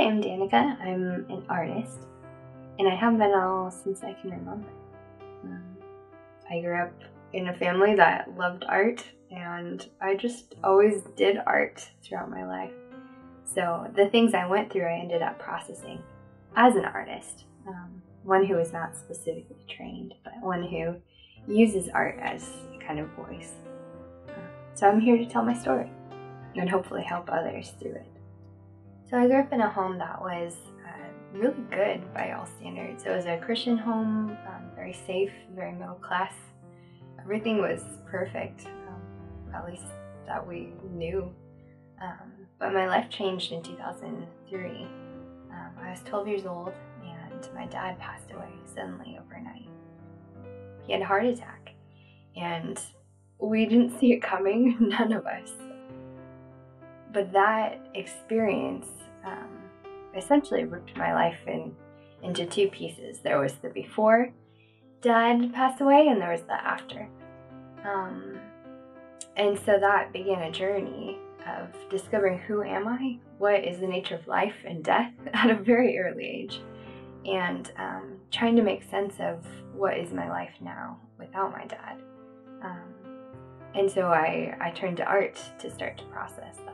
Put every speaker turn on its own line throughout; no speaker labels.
I'm Danica. I'm an artist, and I have been all since I can remember. I grew up in a family that loved art, and I just always did art throughout my life. So the things I went through, I ended up processing as an artist. One who is not specifically trained, but one who uses art as a kind of voice. So I'm here to tell my story and hopefully help others through it. So I grew up in a home that was really good by all standards. It was a Christian home, very safe, very middle class. Everything was perfect, at least that we knew. But my life changed in 2003. I was 12 years old and my dad passed away suddenly overnight. He had a heart attack and we didn't see it coming, none of us. But that experience essentially ripped my life into two pieces. There was the before Dad passed away and there was the after. And so that began a journey of discovering who am I, what is the nature of life and death at a very early age, and trying to make sense of what is my life now without my dad. And so I turned to art to start to process that.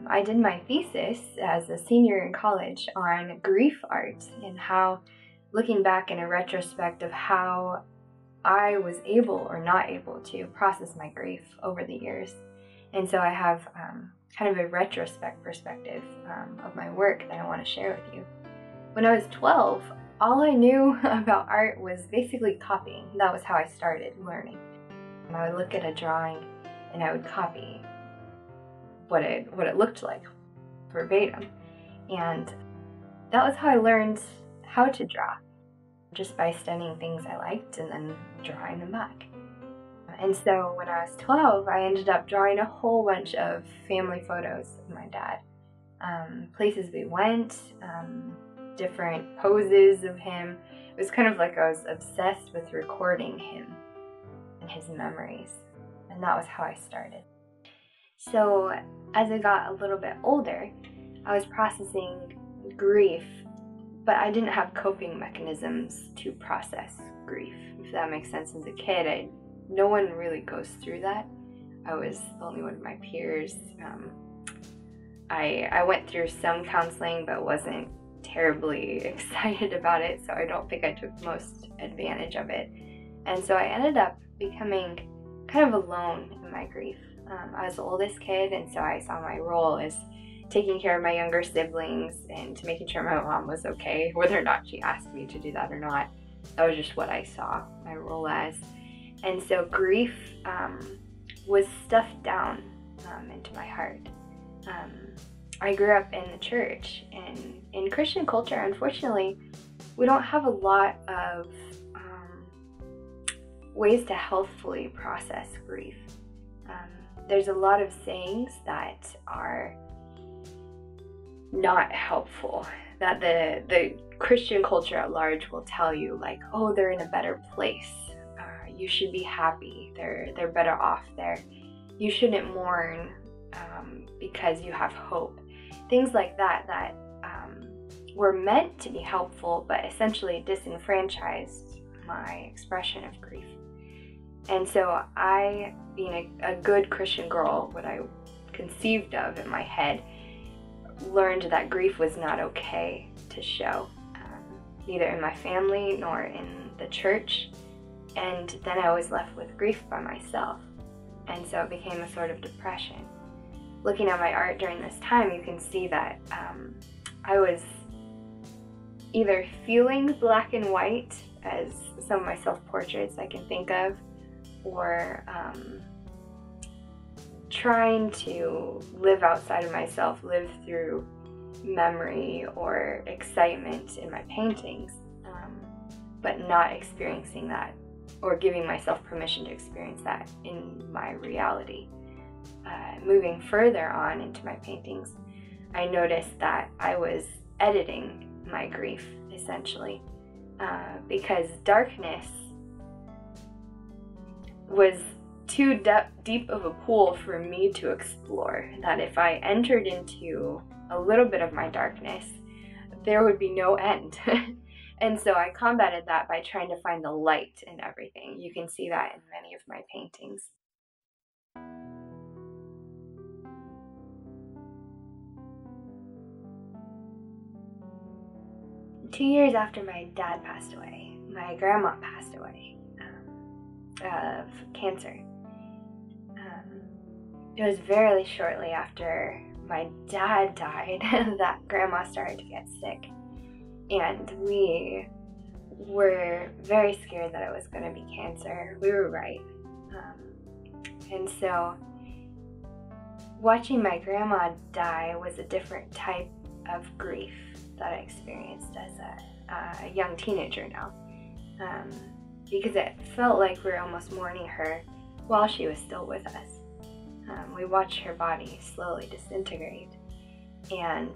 I did my thesis as a senior in college on grief art and how, looking back in a retrospect of how I was able or not able to process my grief over the years. And so I have kind of a retrospect perspective of my work that I want to share with you. When I was 12, all I knew about art was basically copying. That was how I started learning. I would look at a drawing and I would copy what it looked like verbatim. And that was how I learned how to draw, just by studying things I liked and then drawing them back. And so when I was 12, I ended up drawing a whole bunch of family photos of my dad. Places we went, different poses of him. It was kind of like I was obsessed with recording him and his memories. And that was how I started. So as I got a little bit older, I was processing grief, but I didn't have coping mechanisms to process grief, if that makes sense. As a kid, no one really goes through that. I was the only one of my peers. I went through some counseling, but wasn't terribly excited about it, so I don't think I took most advantage of it. And so I ended up becoming kind of alone in my grief. I was the oldest kid, and so I saw my role as taking care of my younger siblings and making sure my mom was okay, whether or not she asked me to do that or not. That was just what I saw my role as. And so grief was stuffed down into my heart. I grew up in the church, and in Christian culture, unfortunately, we don't have a lot of ways to healthfully process grief. There's a lot of sayings that are not helpful, that the Christian culture at large will tell you, like, oh, they're in a better place. You should be happy. They're better off there. You shouldn't mourn because you have hope. Things like that were meant to be helpful, but essentially disenfranchised my expression of grief. And so I, being a good Christian girl, what I conceived of in my head, learned that grief was not okay to show, neither in my family nor in the church. And then I was left with grief by myself. And so it became a sort of depression. Looking at my art during this time, you can see that I was either feeling black and white, as some of my self-portraits I can think of, or trying to live outside of myself, live through memory or excitement in my paintings, but not experiencing that or giving myself permission to experience that in my reality. Moving further on into my paintings, I noticed that I was editing my grief, essentially, because darkness was too deep of a pool for me to explore, that if I entered into a little bit of my darkness, there would be no end. And so I combated that by trying to find the light in everything. You can see that in many of my paintings. Two years after my dad passed away, my grandma passed away of cancer. It was very shortly after my dad died that grandma started to get sick. And we were very scared that it was going to be cancer. We were right. And so watching my grandma die was a different type of grief that I experienced as a young teenager now. Because it felt like we were almost mourning her while she was still with us. We watched her body slowly disintegrate, and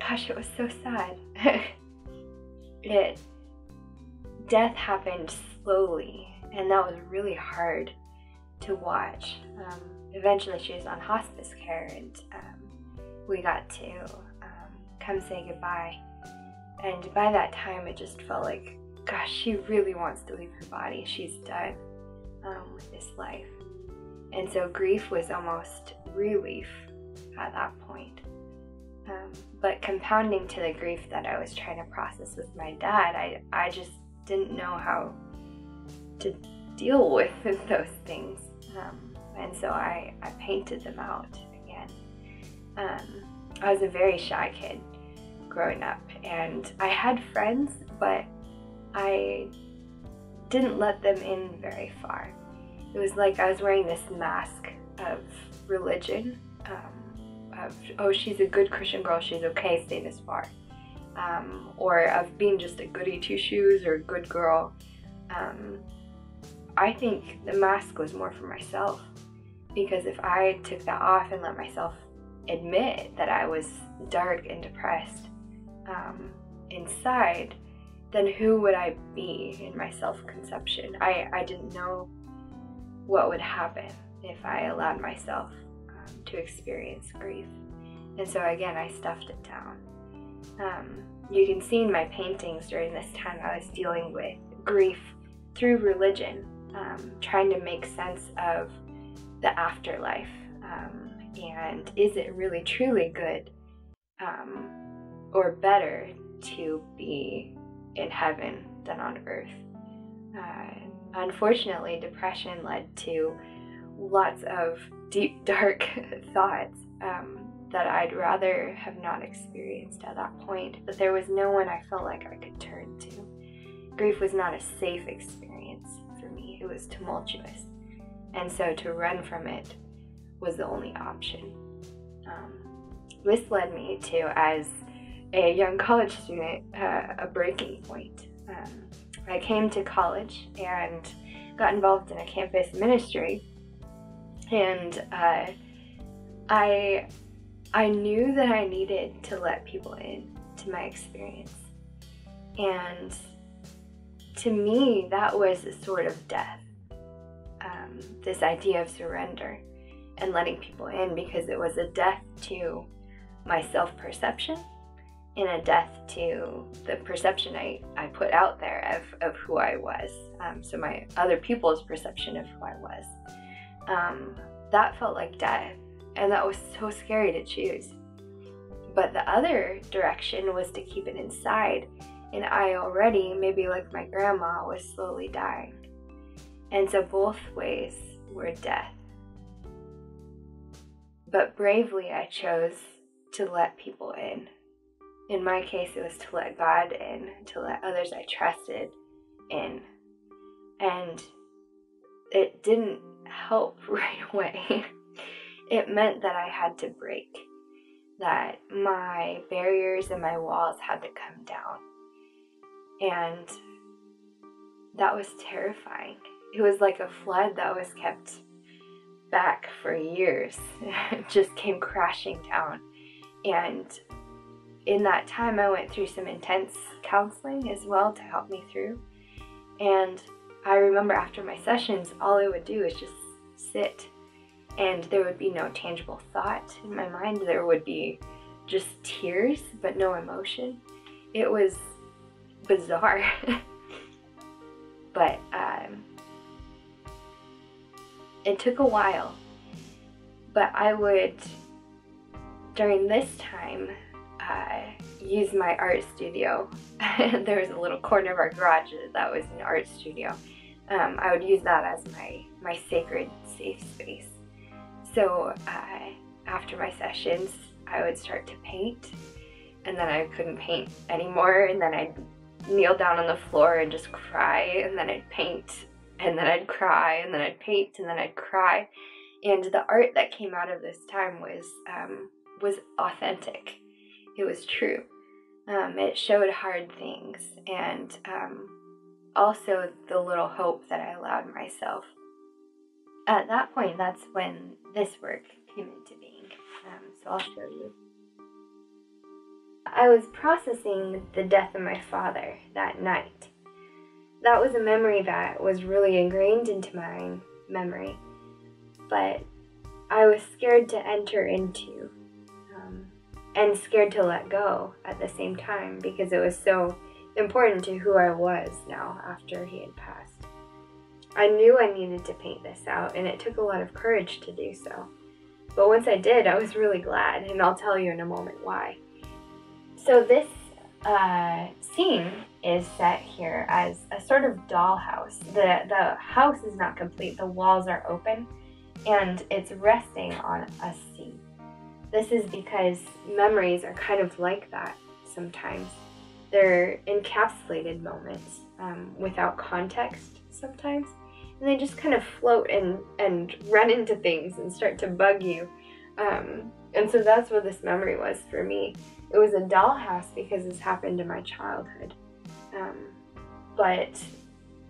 gosh, it was so sad. Death happened slowly, and that was really hard to watch. Eventually she was on hospice care, and we got to come say goodbye. And by that time it just felt like, gosh, she really wants to leave her body. She's done with this life. And so grief was almost relief at that point. But compounding to the grief that I was trying to process with my dad, I just didn't know how to deal with those things. And so I painted them out again. I was a very shy kid growing up, and I had friends, but I didn't let them in very far. It was like I was wearing this mask of religion, of, oh, she's a good Christian girl, she's okay, stay this far. Or of being just a goody two-shoes or a good girl. I think the mask was more for myself, because if I took that off and let myself admit that I was dark and depressed inside, then who would I be in my self-conception? I didn't know what would happen if I allowed myself to experience grief. And so again, I stuffed it down. You can see in my paintings during this time I was dealing with grief through religion, trying to make sense of the afterlife, and is it really truly good or better to be in heaven than on earth? Unfortunately, depression led to lots of deep, dark thoughts that I'd rather have not experienced at that point, but there was no one I felt like I could turn to. Grief was not a safe experience for me. It was tumultuous, and so to run from it was the only option. This led me to, as a young college student, a breaking point. I came to college and got involved in a campus ministry, and I knew that I needed to let people in to my experience. And to me, that was a sort of death, this idea of surrender and letting people in, because it was a death to my self-perception and a death to the perception I put out there of who I was. So my other people's perception of who I was. That felt like death, and that was so scary to choose. But the other direction was to keep it inside, and I already, maybe like my grandma, was slowly dying. And so both ways were death. But bravely I chose to let people in. In my case, it was to let God in, to let others I trusted in. And it didn't help right away. It meant that I had to break, that my barriers and my walls had to come down. And that was terrifying. It was like a flood that was kept back for years. It just came crashing down. And in that time, I went through some intense counseling as well to help me through. And I remember after my sessions, all I would do is just sit and there would be no tangible thought in my mind. There would be just tears, but no emotion. It was bizarre. But it took a while. But I would, during this time, use my art studio. There was a little corner of our garage that was an art studio. I would use that as my sacred safe space. So after my sessions, I would start to paint, and then I couldn't paint anymore, and then I'd kneel down on the floor and just cry, and then I'd paint, and then I'd cry, and then I'd paint, and then I'd cry. And the art that came out of this time was authentic. It was true. It showed hard things, and also the little hope that I allowed myself. At that point, that's when this work came into being. So I'll show you. I was processing the death of my father that night. That was a memory that was really ingrained into my memory, but I was scared to enter into and scared to let go at the same time, because it was so important to who I was now after he had passed. I knew I needed to paint this out, and it took a lot of courage to do so. But once I did, I was really glad, and I'll tell you in a moment why. So this scene is set here as a sort of dollhouse. The house is not complete, the walls are open, and it's resting on a seat. This is because memories are kind of like that sometimes. They're encapsulated moments without context sometimes, and they just kind of float and run into things and start to bug you. And so that's what this memory was for me. It was a dollhouse because this happened in my childhood. But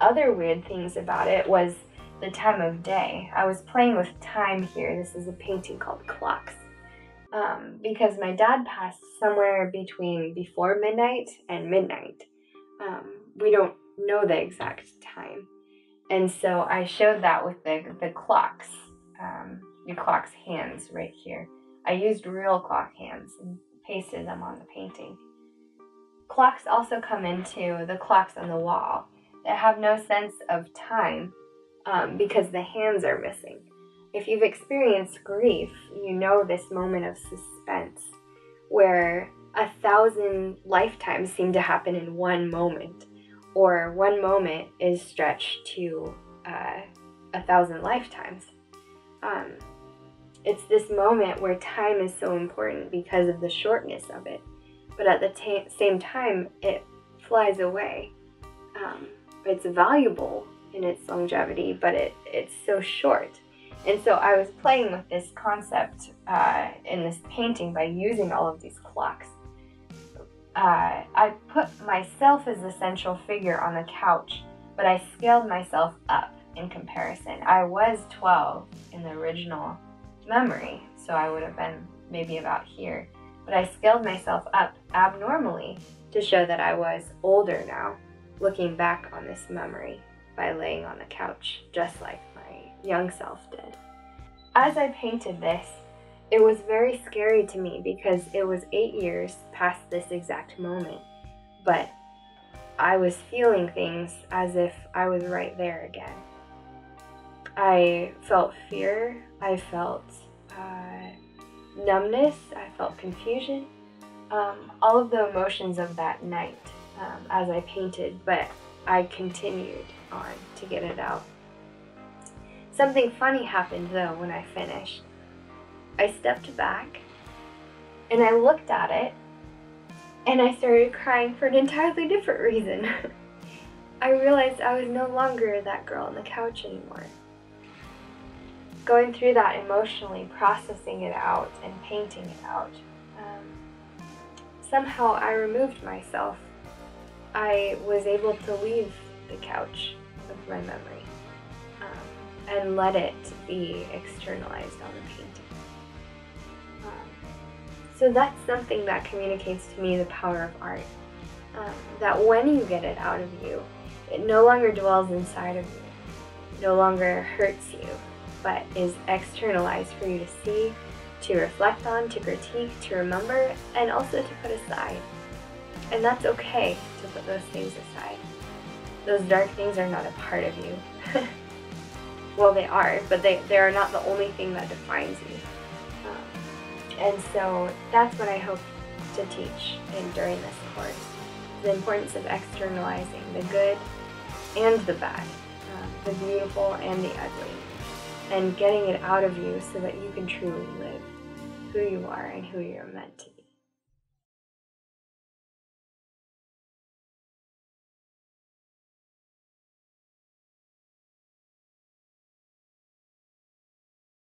other weird things about it was the time of day. I was playing with time here. This is a painting called Clocks. Because my dad passed somewhere between before midnight and midnight. We don't know the exact time. And so I showed that with the clocks, the clock's hands right here. I used real clock hands and pasted them on the painting. Clocks also come into the clocks on the wall that have no sense of time because the hands are missing. If you've experienced grief, you know this moment of suspense where 1,000 lifetimes seem to happen in one moment, or one moment is stretched to 1,000 lifetimes. It's this moment where time is so important because of the shortness of it, but at the same time, it flies away. It's valuable in its longevity, but it's so short. And so I was playing with this concept in this painting by using all of these clocks. I put myself as the central figure on the couch, but I scaled myself up in comparison. I was 12 in the original memory, so I would have been maybe about here. But I scaled myself up abnormally to show that I was older now, looking back on this memory by laying on the couch, just like my young self did. As I painted this, it was very scary to me because it was 8 years past this exact moment, but I was feeling things as if I was right there again. I felt fear, I felt numbness, I felt confusion, all of the emotions of that night as I painted, but I continued on to get it out. Something funny happened though when I finished. I stepped back and I looked at it and I started crying for an entirely different reason. I realized I was no longer that girl on the couch anymore. Going through that emotionally, processing it out and painting it out, somehow I removed myself. I was able to leave the couch with my memory and let it be externalized on the painting. So that's something that communicates to me the power of art. That when you get it out of you, it no longer dwells inside of you, no longer hurts you, but is externalized for you to see, to reflect on, to critique, to remember, and also to put aside. And that's okay to put those things aside. Those dark things are not a part of you. Well, they are, but they are not the only thing that defines you. And so that's what I hope to teach during this course. The importance of externalizing the good and the bad, the beautiful and the ugly, and getting it out of you so that you can truly live who you are and who you're meant to be.